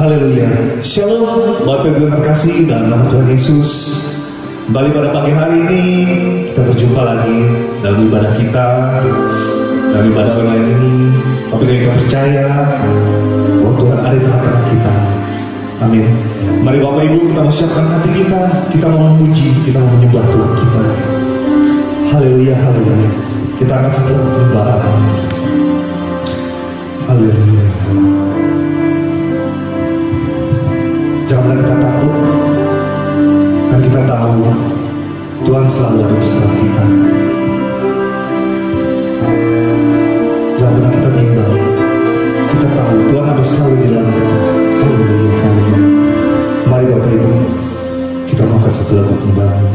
Haleluya. Shalom, Bapak Ibu yang terkasih dalam nama Tuhan Yesus. Kembali pada pagi hari ini kita berjumpa lagi dalam ibadah kita, dalam ibadah online ini. Tapi kita percaya bahwa Tuhan ada di tengah-tengah kita. Amin. Mari Bapak Ibu kita mau siapkan hati kita mau memuji, kita mau menyembah Tuhan kita. Haleluya, haleluya. Kita akan segera perubahan. Haleluya. Janganlah kita takut, dan kita tahu Tuhan selalu ada bersama kita. Jangan pernah kita bimbang, kita tahu Tuhan ada selalu di dalam kita. Haleluya, haleluya. Mari Bapak Ibu, kita mengangkat satu lagu penyembahan.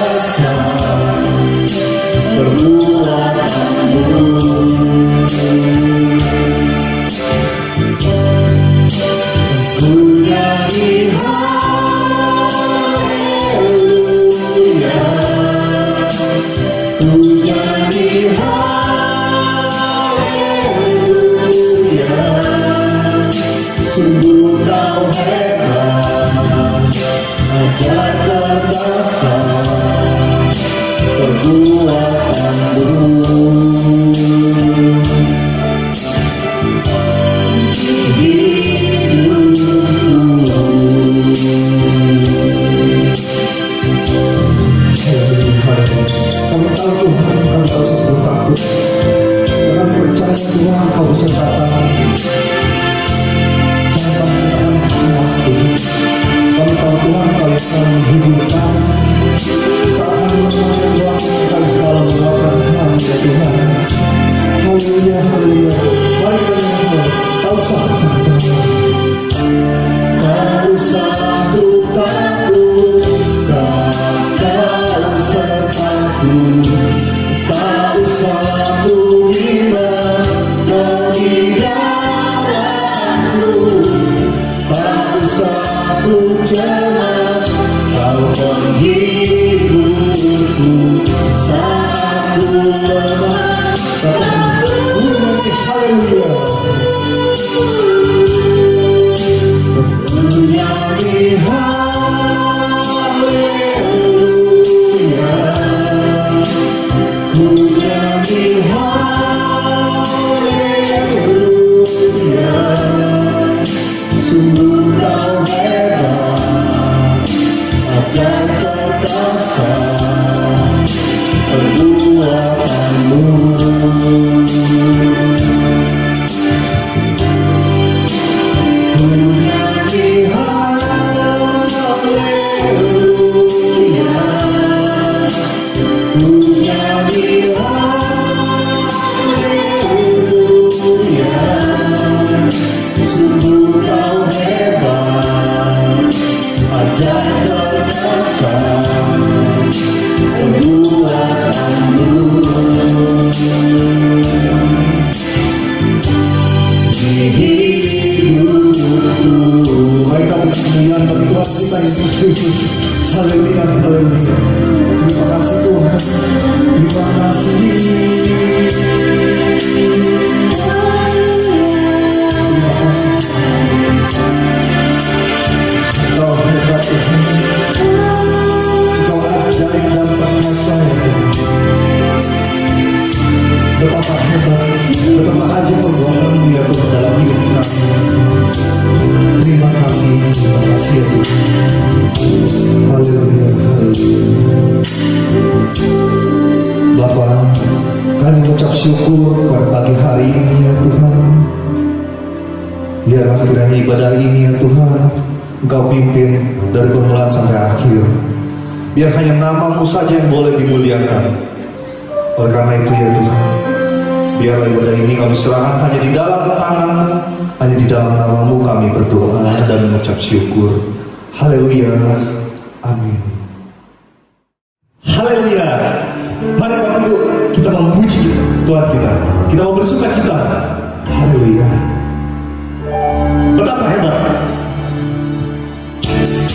perkasa perbuatanmu. Ku nyanyi haleluya, ku nyanyi haleluya. Sungguh kau hebat, ajar perkasa perbuatanmu. Kami tahu Tuhan, kami tahu sebelum takut, karena percaya Tuhan kau bisa datang. Jangan kami puas Tuhan. Kami tahu Tuhan kau yang selalu menghidupkan. Saat kami mengalami Tuhan, kami selalu menguatkan kami ya Tuhan. Haleluya, haleluya. Mari kita semua, tak usah takut. Tak usah takut, tak usah takut, tak usah bimbang dari dalamku, tak usah cemas, kau penghiburku saat ku lemah. Haleluya. Ku nyanyi haleluya, ku nyanyi haleluya. Sungguh kau hebat, ajar perkasa perbuatanmu. Ku nyanyi haleluya, ku nyanyi haleluya. Sungguh kau hebat, ajar perkasa perbuatanmu. Di hidupku, mari kami kemuliaan bagi Tuhan kita Yesus Kristus. Haleluya, haleluya. Terima kasih Tuhan, terima kasih. Terima kasih. Engkau hebat Tuhan, Engkau ajaib dan perkasa ya Tuhan. Betapa hebat, betapa ajaib perbuatanmu ya Tuhan dalam hidup kami. Terima kasih ya Tuhan. Haleluya, haleluya. Bapa, kami mengucap syukur pada pagi hari ini ya Tuhan. Biarlah kiranya ibadah ini ya Tuhan Engkau pimpin dari permulaan sampai akhir. Biar hanya nama-Mu saja yang boleh dimuliakan. Oleh karena itu ya Tuhan, biarlah ibadah ini kami serahkan hanya di dalam tangan-Mu, hanya di dalam nama-Mu kami berdoa dan mengucap syukur. Haleluya, amin. Haleluya. Mari Bapak Ibu, kita memuji Tuhan kita. Kita mau bersuka cita. Haleluya. Betapa hebat.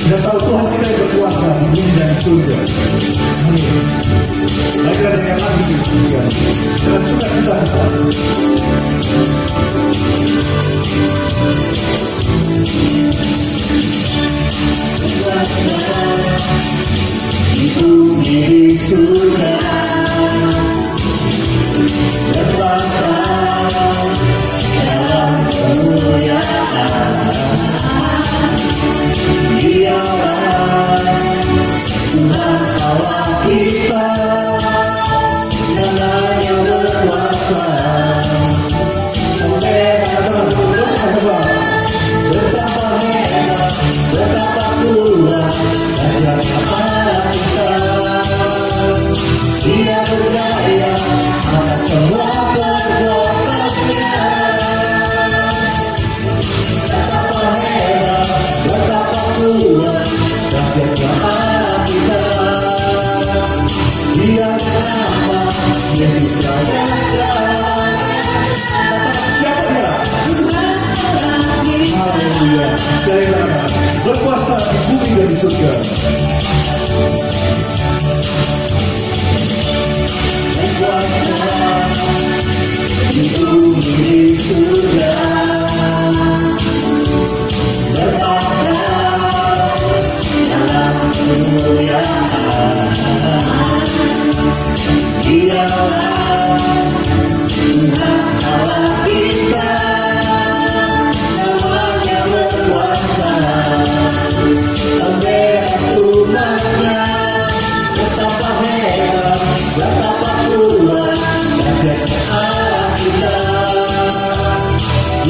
Kita tahu Tuhan kita yang berkuasa di bumi dan di surga. Amin. Mari kita dengar lagi pujian. Dengan suka cita kita. Kuasa di bumi di surga, berlambang dalam kemuliaan. Dialah Tuhan Allah kita, namanya berkuasa. Betapa hebat, betapa kuat, dahsyat apalah kita. Dia berdaya atas semua perbuatannya. Betapa hebat, betapa kuat, dahsyat apalah kita. yang nama Yesus Raja Selamat. Siapa dia? Haleluya. Sekali lagi, berkuasa di bumi dan di surga. Berkuasa di bumi di surga. Bertata dalam kemuliaan. Dialah Tuhan Allah kita.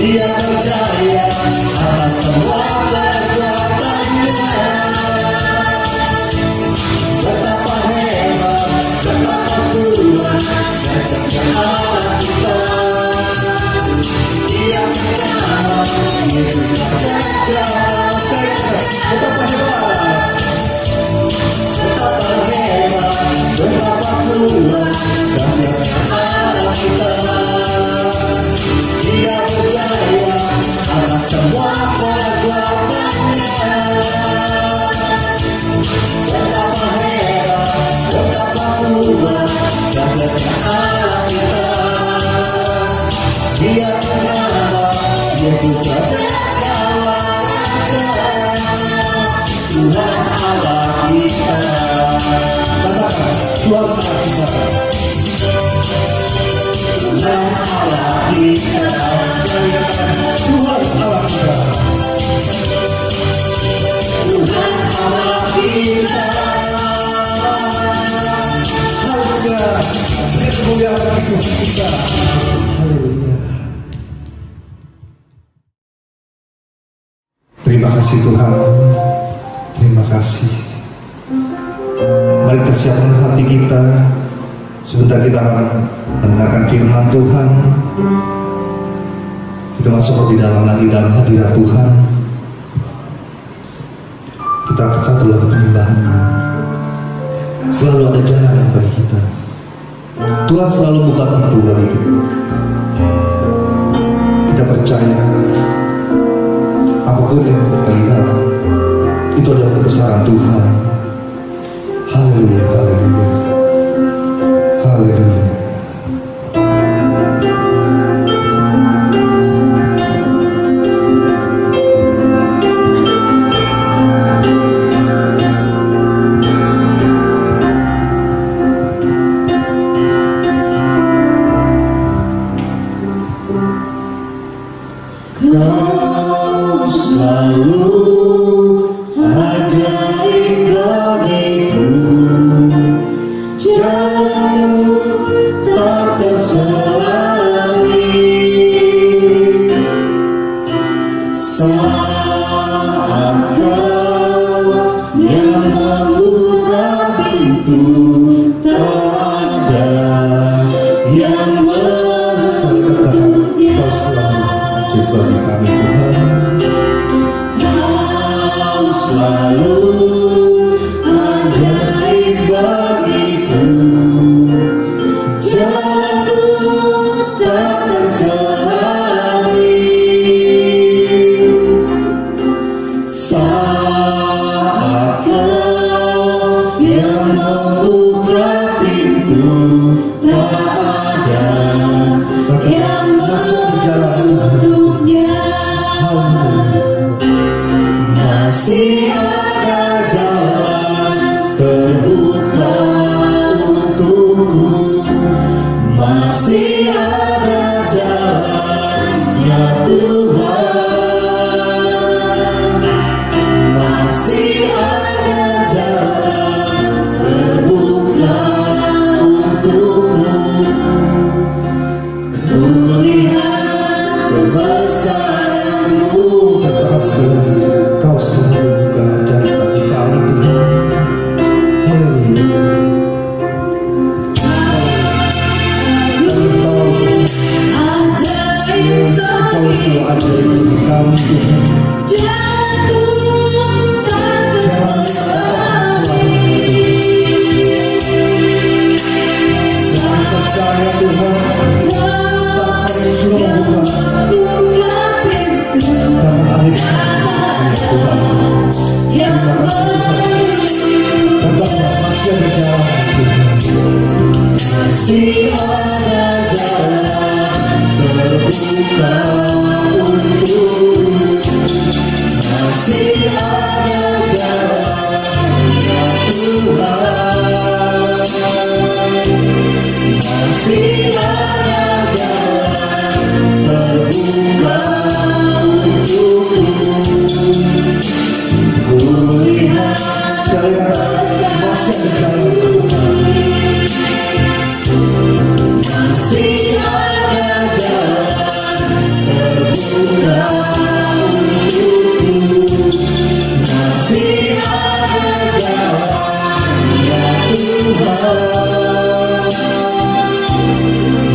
Dia percaya atas semua perbuatannya. Betapa hebat, betapa kuat dasarnya Allah kita. Dia bernama Yesus Raja Selamat. Betapa hebat, betapa hebat, betapa kuat dasarnya Allah kita. Dia berjaya atas semua perbuatannya. Betapa hebat, betapa kuat dasarnya Allah kita. Dia bernama Yesus Raja Selamat. Tuhan Allah kita. Katakan, Tuhan Allah kita. Tuhan Allah kita. Tuhan Allah kita. Tuhan Allah kita. Haleluya. Beri kemuliaan bagi Tuhan kita. Haleluya. Terima kasih Tuhan. Terima kasih. Mari kita siapkan hati kita. Sebentar kita akan mendengarkan firman Tuhan. Kita masuk di dalam lagi dalam hadirat Tuhan. Kita angkat satu lagu penyembahan ini. Selalu ada jalan bagi kita. Tuhan selalu buka pintu bagi kita. Kita percaya apapun yang kita lihat itu adalah kebesaran Tuhan. Haleluya, haleluya. Haleluya. Kau selalu ajaib bagiku. Jalanmu tak terselami. Saat kau yang membuka pintu, tak ada yang menutupnya. Kau selalu ajaib bagi kami Tuhan. Kau selalu ajaib bagiku. Jalanmu tak terselami. Saat kau yang membuka pintu, tak ada yang menutupnya. Masih ada jalan terbuka untukku. Masih ada jalan ya Tuhan. Masih ada jalan terbuka untukku. Kulihat kebesaran-Mu. Kau selalu buka ajaib bagi kami Tuhan. Haleluya. Kau selalu Masih ada jalan terbuka untuk, masih ada jalan ya Tuhan, masih ada jalan terbuka untukku. Kulihat saya masih ada jalan, masih ada jalan terbuka untukku, masih ada jalan ya Tuhan,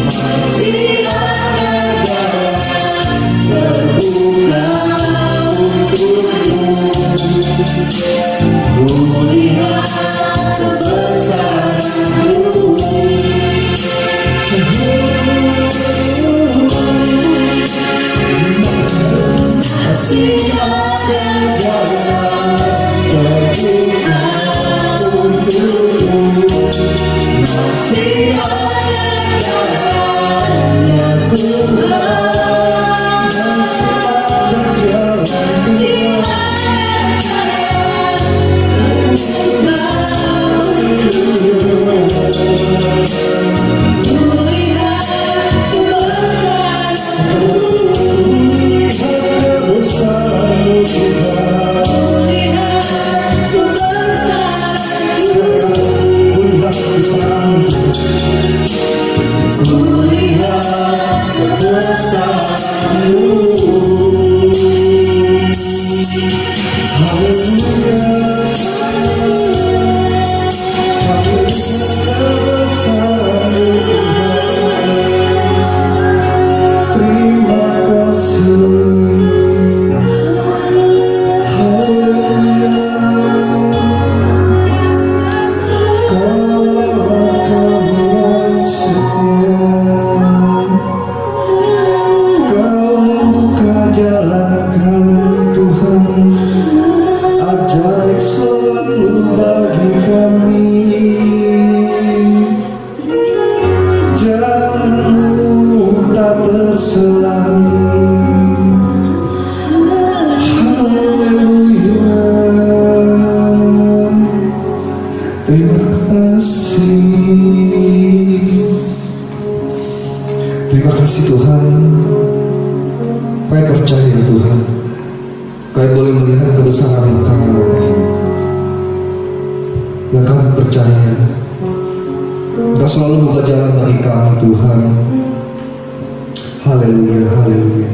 masih ada jalan terbuka untukku. Kulihat kebesaran-Mu, masih ada jalan terbuka untukku, masih ada jalan ya Tuhan, masih ada jalan, masih ada jalan terbuka untukku. Kulihat kebesaran-Mu, kebesaran-Mu Tuhan. Kulihat kebesaran-Mu, kulihat kebesaran-Mu, kulihat kebesaran-Mu. Haleluya, kebesaran-Mu Tuhan. Terima kasih. Haleluya, Kaulah Kami yang setia, Kau membuka jalan kami Tuhan, ajaib selalu bagi kami. Jalan-Mu tak terselangi. Haleluya, terima kasih. Terima kasih Tuhan, kami percaya Tuhan, kami boleh melihat kebesaran Engkau yang kami percaya. Engkau selalu buka jalan bagi kami Tuhan. Haleluya, haleluya.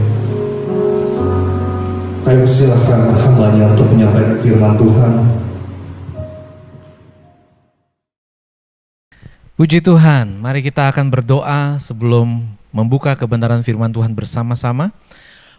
Kami persilahkan hamba-Nya untuk menyampaikan firman Tuhan. Puji Tuhan, mari kita akan berdoa sebelum membuka kebenaran firman Tuhan bersama-sama.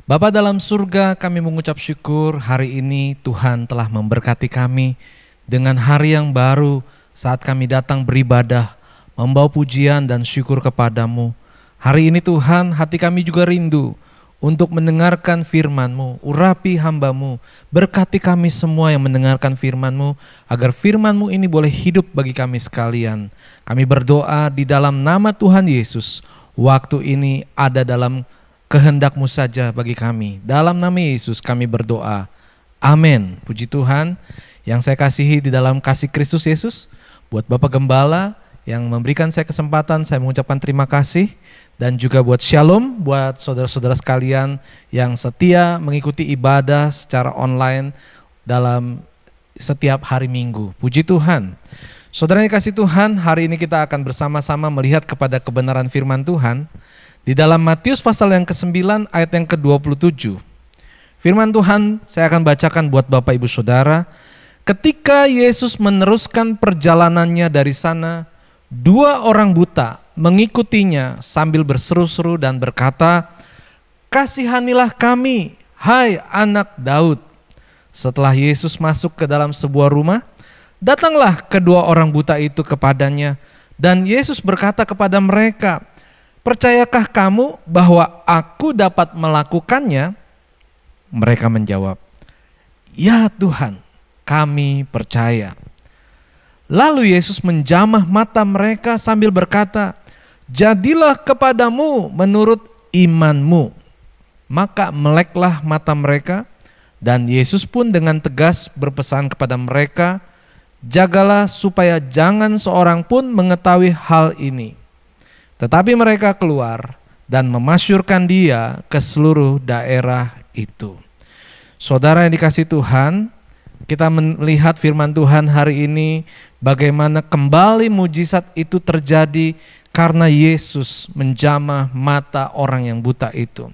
Bapa dalam surga, kami mengucap syukur hari ini Tuhan telah memberkati kami dengan hari yang baru saat kami datang beribadah, membawa pujian dan syukur kepadamu. Hari ini Tuhan, hati kami juga rindu untuk mendengarkan firman-Mu. Urapi hamba-Mu, berkati kami semua yang mendengarkan firman-Mu, agar firman-Mu ini boleh hidup bagi kami sekalian. Kami berdoa di dalam nama Tuhan Yesus, waktu ini ada dalam kehendak-Mu saja bagi kami. Dalam nama Yesus kami berdoa. Amin. Puji Tuhan, yang saya kasihi di dalam kasih Kristus Yesus, buat Bapak Gembala yang memberikan saya kesempatan, saya mengucapkan terima kasih. Dan juga buat Shalom, buat saudara-saudara sekalian yang setia mengikuti ibadah secara online dalam setiap hari Minggu. Puji Tuhan. Saudara yang kasih Tuhan, hari ini kita akan bersama-sama melihat kepada kebenaran firman Tuhan di dalam Matius pasal yang ke-9 ayat yang ke-27. Firman Tuhan saya akan bacakan buat Bapak Ibu Saudara. Ketika Yesus meneruskan perjalanannya dari sana, 2 orang buta mengikutinya sambil berseru-seru dan berkata, "Kasihanilah kami, hai anak Daud." Setelah Yesus masuk ke dalam sebuah rumah, datanglah kedua orang buta itu kepadanya, dan Yesus berkata kepada mereka, "Percayakah kamu bahwa aku dapat melakukannya?" Mereka menjawab, "Ya Tuhan, kami percaya." Lalu Yesus menjamah mata mereka sambil berkata, jadilah kepadamu menurut imanmu. Maka meleklah mata mereka, dan Yesus pun dengan tegas berpesan kepada mereka, jagalah supaya jangan seorang pun mengetahui hal ini. Tetapi mereka keluar dan memasyurkan dia ke seluruh daerah itu. Saudara yang dikasihi Tuhan, kita melihat firman Tuhan hari ini bagaimana kembali mujizat itu terjadi karena Yesus menjamah mata orang yang buta itu.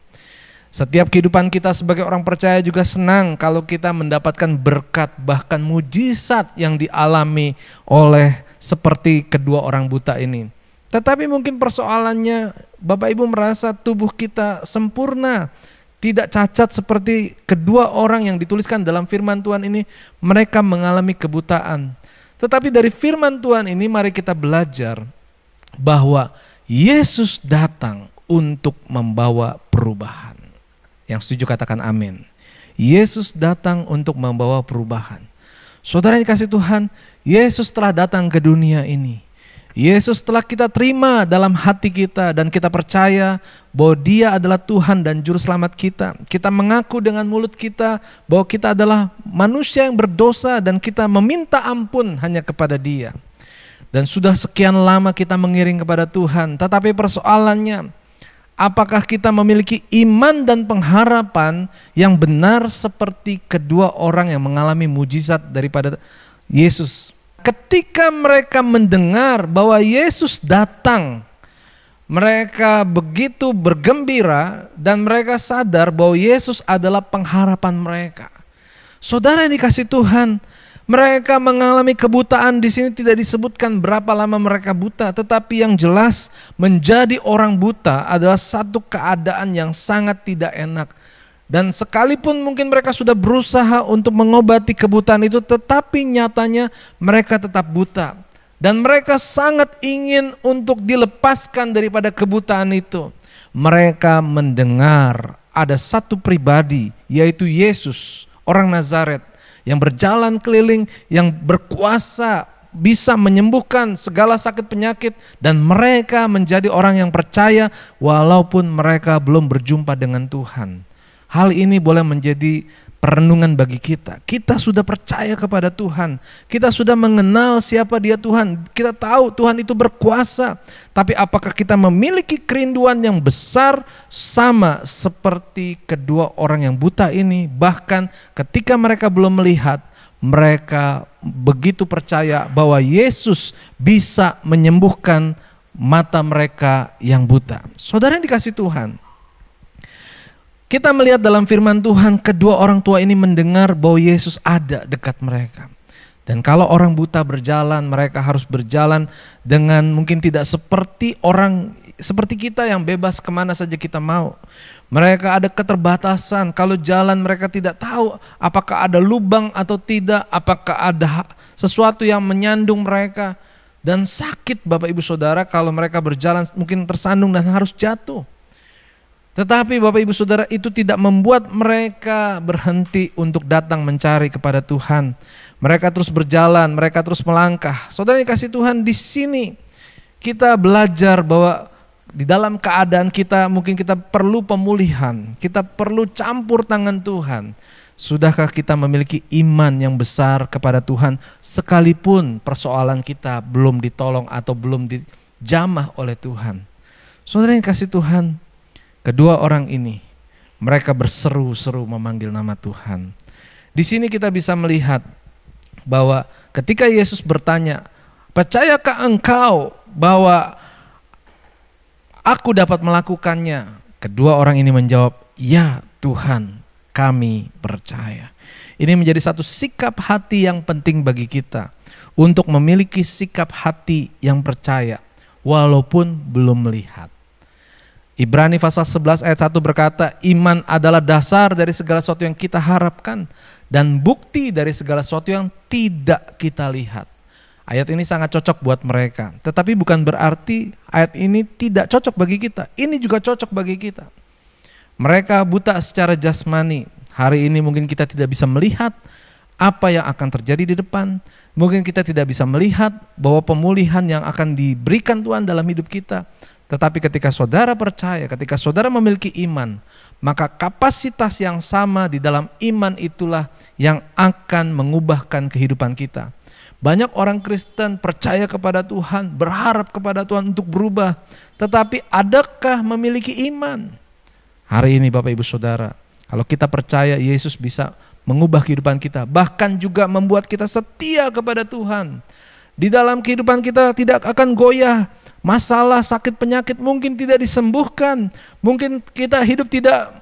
Setiap kehidupan kita sebagai orang percaya juga senang kalau kita mendapatkan berkat bahkan mujizat yang dialami oleh seperti kedua orang buta ini. Tetapi mungkin persoalannya Bapak Ibu merasa tubuh kita sempurna, tidak cacat seperti kedua orang yang dituliskan dalam firman Tuhan ini, mereka mengalami kebutaan. Tetapi dari firman Tuhan ini mari kita belajar bahwa Yesus datang untuk membawa perubahan. Yang setuju katakan amin. Yesus datang untuk membawa perubahan. Saudara yang dikasihi Tuhan, Yesus telah datang ke dunia ini. Yesus telah kita terima dalam hati kita dan kita percaya bahwa Dia adalah Tuhan dan Juru Selamat kita. Kita mengaku dengan mulut kita bahwa kita adalah manusia yang berdosa dan kita meminta ampun hanya kepada Dia. Dan sudah sekian lama kita mengiring kepada Tuhan, tetapi persoalannya, apakah kita memiliki iman dan pengharapan yang benar seperti kedua orang yang mengalami mujizat daripada Yesus? Ketika mereka mendengar bahwa Yesus datang, mereka begitu bergembira dan mereka sadar bahwa Yesus adalah pengharapan mereka. Saudara yang dikasihi Tuhan, mereka mengalami kebutaan. Di sini tidak disebutkan berapa lama mereka buta, tetapi yang jelas menjadi orang buta adalah satu keadaan yang sangat tidak enak. Dan sekalipun mungkin mereka sudah berusaha untuk mengobati kebutaan itu, tetapi nyatanya mereka tetap buta. Dan mereka sangat ingin untuk dilepaskan daripada kebutaan itu. Mereka mendengar ada satu pribadi, yaitu Yesus, orang Nazaret, yang berjalan keliling, yang berkuasa, bisa menyembuhkan segala sakit penyakit, dan mereka menjadi orang yang percaya walaupun mereka belum berjumpa dengan Tuhan. Hal ini boleh menjadi perenungan bagi kita. Kita sudah percaya kepada Tuhan, kita sudah mengenal siapa Dia Tuhan, kita tahu Tuhan itu berkuasa, tapi apakah kita memiliki kerinduan yang besar sama seperti kedua orang yang buta ini? Bahkan ketika mereka belum melihat, mereka begitu percaya bahwa Yesus bisa menyembuhkan mata mereka yang buta. Saudara yang dikasihi Tuhan, kita melihat dalam firman Tuhan, kedua orang tua ini mendengar bahwa Yesus ada dekat mereka. Dan kalau orang buta berjalan, mereka harus berjalan dengan mungkin tidak seperti orang seperti kita yang bebas kemana saja kita mau. Mereka ada keterbatasan, kalau jalan mereka tidak tahu apakah ada lubang atau tidak, apakah ada sesuatu yang menyandung mereka. Dan sakit Bapak Ibu Saudara kalau mereka berjalan mungkin tersandung dan harus jatuh. Tetapi Bapak Ibu Saudara, itu tidak membuat mereka berhenti untuk datang mencari kepada Tuhan. Mereka terus berjalan, mereka terus melangkah. Saudara yang kasih Tuhan, di sini kita belajar bahwa di dalam keadaan kita mungkin kita perlu pemulihan, kita perlu campur tangan Tuhan. Sudahkah kita memiliki iman yang besar kepada Tuhan sekalipun persoalan kita belum ditolong atau belum dijamah oleh Tuhan? Saudara yang kasih Tuhan, kedua orang ini, mereka berseru-seru memanggil nama Tuhan. Di sini kita bisa melihat bahwa ketika Yesus bertanya, percayakah engkau bahwa aku dapat melakukannya? Kedua orang ini menjawab, ya Tuhan, kami percaya. Ini menjadi satu sikap hati yang penting bagi kita, untuk memiliki sikap hati yang percaya walaupun belum melihat. Ibrani pasal 11 ayat 1 berkata, iman adalah dasar dari segala sesuatu yang kita harapkan dan bukti dari segala sesuatu yang tidak kita lihat. Ayat ini sangat cocok buat mereka, tetapi bukan berarti ayat ini tidak cocok bagi kita. Ini juga cocok bagi kita. Mereka buta secara jasmani. Hari ini mungkin kita tidak bisa melihat apa yang akan terjadi di depan. Mungkin kita tidak bisa melihat bahwa pemulihan yang akan diberikan Tuhan dalam hidup kita. Tetapi ketika saudara percaya, ketika saudara memiliki iman, maka kapasitas yang sama di dalam iman itulah yang akan mengubahkan kehidupan kita. Banyak orang Kristen percaya kepada Tuhan, berharap kepada Tuhan untuk berubah, tetapi adakah memiliki iman? Hari ini Bapak Ibu Saudara, kalau kita percaya Yesus bisa mengubah kehidupan kita, bahkan juga membuat kita setia kepada Tuhan. Di dalam kehidupan kita tidak akan goyah. Masalah, sakit, penyakit mungkin tidak disembuhkan. Mungkin kita hidup tidak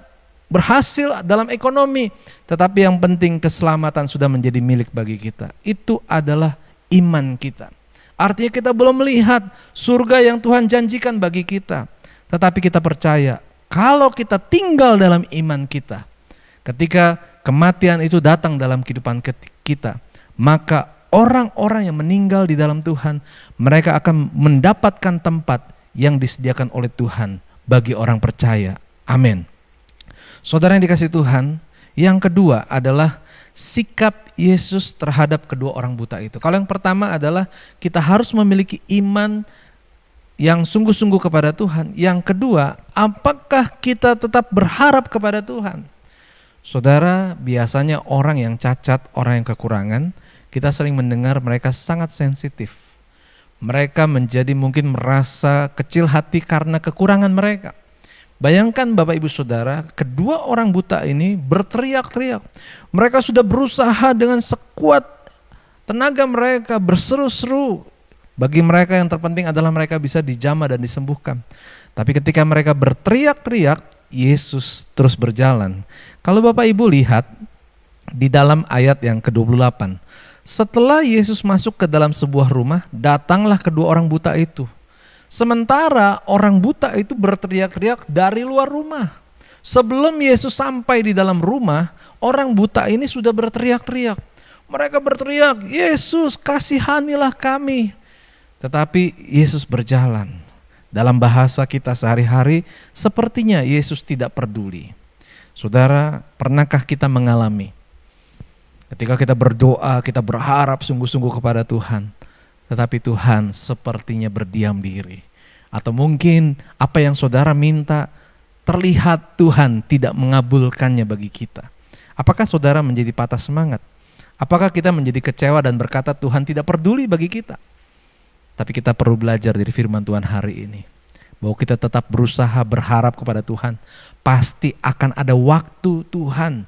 berhasil dalam ekonomi. Tetapi yang penting keselamatan sudah menjadi milik bagi kita. Itu adalah iman kita. Artinya kita belum melihat surga yang Tuhan janjikan bagi kita. Tetapi kita percaya kalau kita tinggal dalam iman kita, ketika kematian itu datang dalam kehidupan kita, maka orang-orang yang meninggal di dalam Tuhan, mereka akan mendapatkan tempat yang disediakan oleh Tuhan bagi orang percaya. Amin. Saudara yang dikasihi Tuhan, yang kedua adalah sikap Yesus terhadap kedua orang buta itu. Kalau yang pertama adalah kita harus memiliki iman yang sungguh-sungguh kepada Tuhan. Yang kedua, apakah kita tetap berharap kepada Tuhan? Saudara, biasanya orang yang cacat, orang yang kekurangan, kita sering mendengar mereka sangat sensitif. Mereka menjadi mungkin merasa kecil hati karena kekurangan mereka. Bayangkan Bapak Ibu Saudara, kedua orang buta ini berteriak-teriak. Mereka sudah berusaha dengan sekuat tenaga mereka, berseru-seru. Bagi mereka yang terpenting adalah mereka bisa dijamah dan disembuhkan. Tapi ketika mereka berteriak-teriak, Yesus terus berjalan. Kalau Bapak Ibu lihat di dalam ayat yang ke-28, setelah Yesus masuk ke dalam sebuah rumah, datanglah kedua orang buta itu. Sementara orang buta itu berteriak-teriak dari luar rumah. Sebelum Yesus sampai di dalam rumah, orang buta ini sudah berteriak-teriak. Mereka berteriak, "Yesus, kasihanilah kami." Tetapi Yesus berjalan. Dalam bahasa kita sehari-hari, sepertinya Yesus tidak peduli. Saudara, pernahkah kita mengalami ketika kita berdoa, kita berharap sungguh-sungguh kepada Tuhan, tetapi Tuhan sepertinya berdiam diri. Atau mungkin apa yang saudara minta terlihat Tuhan tidak mengabulkannya bagi kita. Apakah saudara menjadi patah semangat? Apakah kita menjadi kecewa dan berkata Tuhan tidak peduli bagi kita? Tapi kita perlu belajar dari firman Tuhan hari ini, bahwa kita tetap berusaha berharap kepada Tuhan. Pasti akan ada waktu Tuhan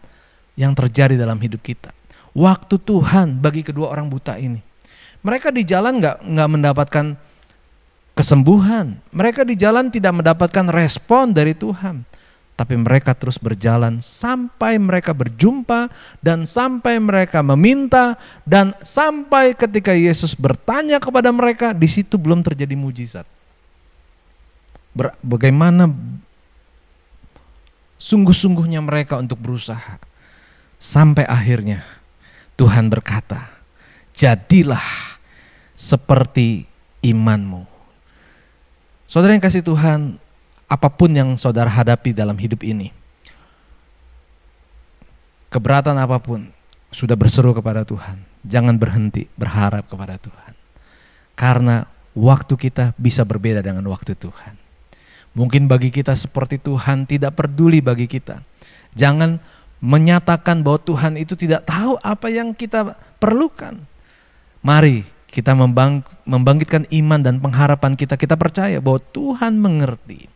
yang terjadi dalam hidup kita. Waktu Tuhan bagi kedua orang buta ini. Mereka di jalan nggak mendapatkan kesembuhan. Mereka di jalan tidak mendapatkan respon dari Tuhan. Tapi mereka terus berjalan sampai mereka berjumpa dan sampai mereka meminta dan sampai ketika Yesus bertanya kepada mereka, di situ belum terjadi mujizat. Bagaimana sungguh-sungguhnya mereka untuk berusaha. Sampai akhirnya Tuhan berkata, "Jadilah seperti imanmu." Saudara yang kasih Tuhan, apapun yang saudara hadapi dalam hidup ini, keberatan apapun, sudah berseru kepada Tuhan. Jangan berhenti berharap kepada Tuhan. Karena waktu kita bisa berbeda dengan waktu Tuhan. Mungkin bagi kita seperti Tuhan tidak peduli bagi kita. Jangan menyatakan bahwa Tuhan itu tidak tahu apa yang kita perlukan. Mari kita membangkitkan iman dan pengharapan kita. Kita percaya bahwa Tuhan mengerti.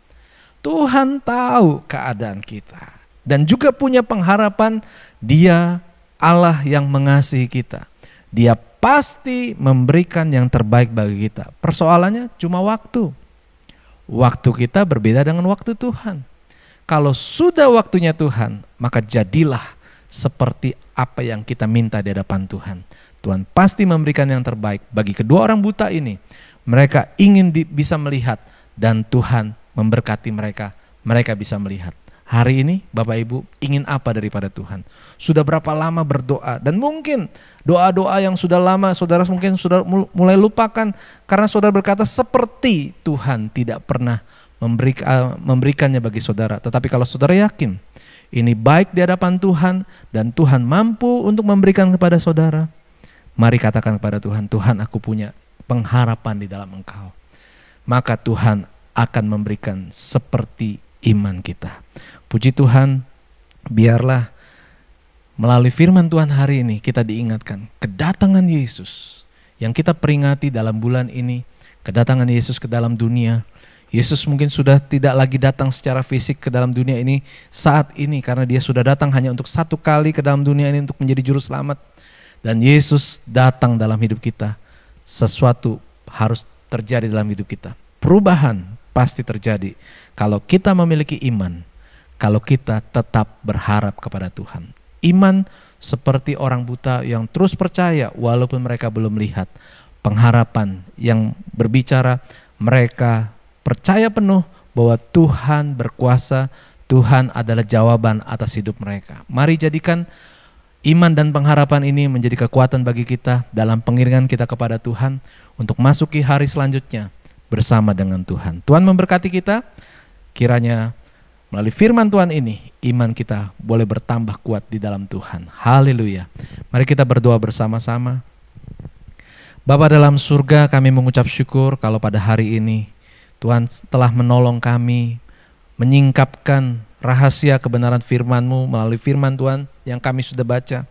Tuhan tahu keadaan kita. Dan juga punya pengharapan, Dia Allah yang mengasihi kita. Dia pasti memberikan yang terbaik bagi kita. Persoalannya cuma waktu. Waktu kita berbeda dengan waktu Tuhan. Kalau sudah waktunya Tuhan, maka jadilah seperti apa yang kita minta di hadapan Tuhan. Tuhan pasti memberikan yang terbaik bagi kedua orang buta ini. Mereka ingin bisa melihat dan Tuhan memberkati mereka. Mereka bisa melihat. Hari ini Bapak Ibu ingin apa daripada Tuhan? Sudah berapa lama berdoa? Dan mungkin doa-doa yang sudah lama saudara mungkin sudah mulai lupakan. Karena saudara berkata seperti Tuhan tidak pernah memberikannya bagi saudara. Tetapi kalau saudara yakin ini baik di hadapan Tuhan dan Tuhan mampu untuk memberikan kepada saudara, mari katakan kepada Tuhan, Tuhan aku punya pengharapan di dalam Engkau. Maka Tuhan akan memberikan seperti iman kita. Puji Tuhan, biarlah melalui firman Tuhan hari ini kita diingatkan kedatangan Yesus yang kita peringati dalam bulan ini, kedatangan Yesus ke dalam dunia. Yesus mungkin sudah tidak lagi datang secara fisik ke dalam dunia ini saat ini, karena dia sudah datang hanya untuk satu kali ke dalam dunia ini untuk menjadi juru selamat. Dan Yesus datang dalam hidup kita, sesuatu harus terjadi dalam hidup kita. Perubahan pasti terjadi kalau kita memiliki iman, kalau kita tetap berharap kepada Tuhan. Iman seperti orang buta yang terus percaya walaupun mereka belum melihat. Pengharapan yang berbicara mereka percaya penuh bahwa Tuhan berkuasa, Tuhan adalah jawaban atas hidup mereka. Mari jadikan iman dan pengharapan ini menjadi kekuatan bagi kita dalam pengiringan kita kepada Tuhan untuk masuki hari selanjutnya bersama dengan Tuhan. Tuhan memberkati kita, kiranya melalui firman Tuhan ini iman kita boleh bertambah kuat di dalam Tuhan. Haleluya. Mari kita berdoa bersama-sama. Bapa dalam surga, kami mengucap syukur kalau pada hari ini Tuhan telah menolong kami menyingkapkan rahasia kebenaran firman-Mu melalui firman Tuhan yang kami sudah baca,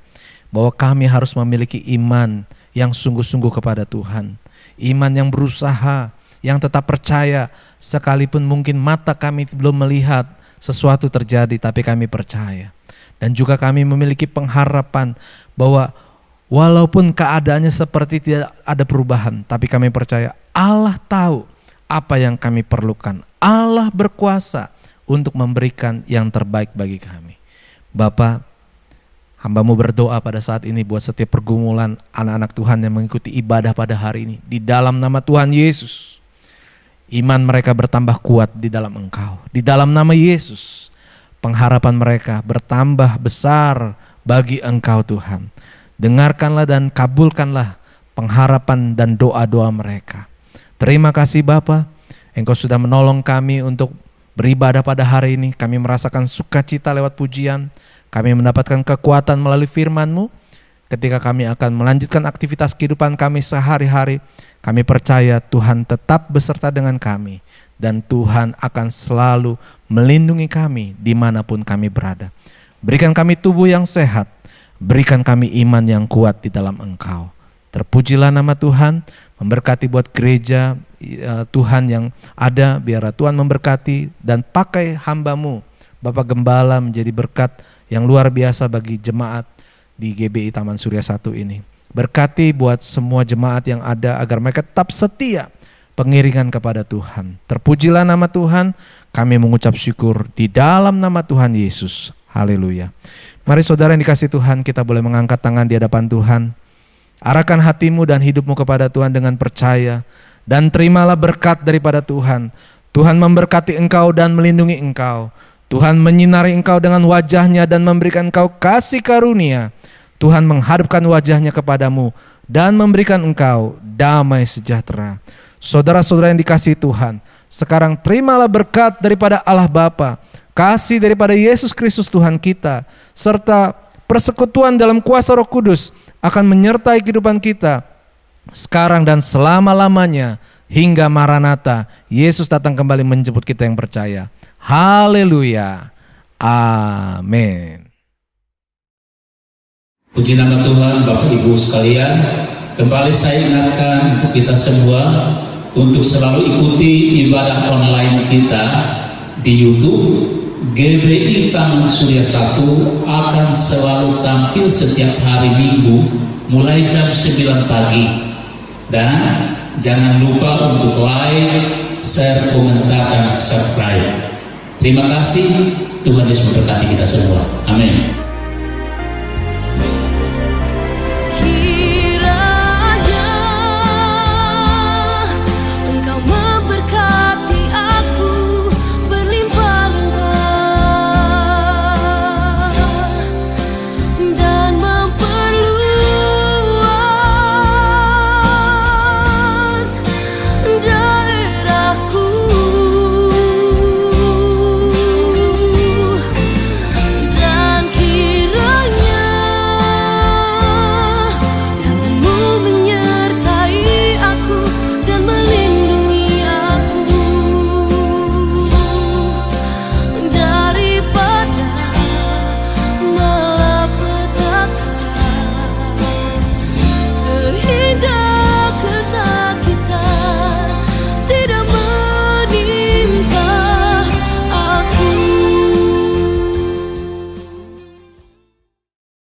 bahwa kami harus memiliki iman yang sungguh-sungguh kepada Tuhan. Iman yang berusaha, yang tetap percaya sekalipun mungkin mata kami belum melihat sesuatu terjadi, tapi kami percaya. Dan juga kami memiliki pengharapan bahwa walaupun keadaannya seperti tidak ada perubahan, tapi kami percaya Allah tahu apa yang kami perlukan. Allah berkuasa untuk memberikan yang terbaik bagi kami. Bapa, hamba-Mu berdoa pada saat ini buat setiap pergumulan anak-anak Tuhan yang mengikuti ibadah pada hari ini. Di dalam nama Tuhan Yesus, iman mereka bertambah kuat di dalam Engkau. Di dalam nama Yesus, pengharapan mereka bertambah besar bagi Engkau Tuhan. Dengarkanlah dan kabulkanlah pengharapan dan doa-doa mereka. Terima kasih Bapa, Engkau sudah menolong kami untuk beribadah pada hari ini. Kami merasakan sukacita lewat pujian. Kami mendapatkan kekuatan melalui firman-Mu. Ketika kami akan melanjutkan aktivitas kehidupan kami sehari-hari, kami percaya Tuhan tetap beserta dengan kami. Dan Tuhan akan selalu melindungi kami dimanapun kami berada. Berikan kami tubuh yang sehat. Berikan kami iman yang kuat di dalam Engkau. Terpujilah nama Tuhan, memberkati buat gereja Tuhan yang ada, biar Tuhan memberkati dan pakai hamba-Mu, Bapak Gembala, menjadi berkat yang luar biasa bagi jemaat di GBI Taman Surya 1 ini. Berkati buat semua jemaat yang ada agar mereka tetap setia pengiringan kepada Tuhan. Terpujilah nama Tuhan, kami mengucap syukur di dalam nama Tuhan Yesus. Haleluya. Mari saudara yang dikasih Tuhan, kita boleh mengangkat tangan di hadapan Tuhan. Arahkan hatimu dan hidupmu kepada Tuhan dengan percaya, dan terimalah berkat daripada Tuhan. Tuhan memberkati engkau dan melindungi engkau. Tuhan menyinari engkau dengan wajahnya dan memberikan engkau kasih karunia. Tuhan menghadapkan wajahnya kepadamu dan memberikan engkau damai sejahtera. Saudara-saudara yang dikasihi Tuhan, sekarang terimalah berkat daripada Allah Bapa, kasih daripada Yesus Kristus Tuhan kita, serta persekutuan dalam kuasa Roh Kudus akan menyertai kehidupan kita sekarang dan selama-lamanya hingga Maranatha, Yesus datang kembali menjemput kita yang percaya. Haleluya. Amin. Puji nama Tuhan. Bapak Ibu sekalian, kembali saya ingatkan untuk kita semua untuk selalu ikuti ibadah online kita di YouTube. GBI Taman Surya 1 akan selalu tampil setiap hari Minggu mulai jam 9 pagi. Dan jangan lupa untuk like, share, komentar, dan subscribe. Terima kasih. Tuhan Yesus memberkati kita semua. Amin.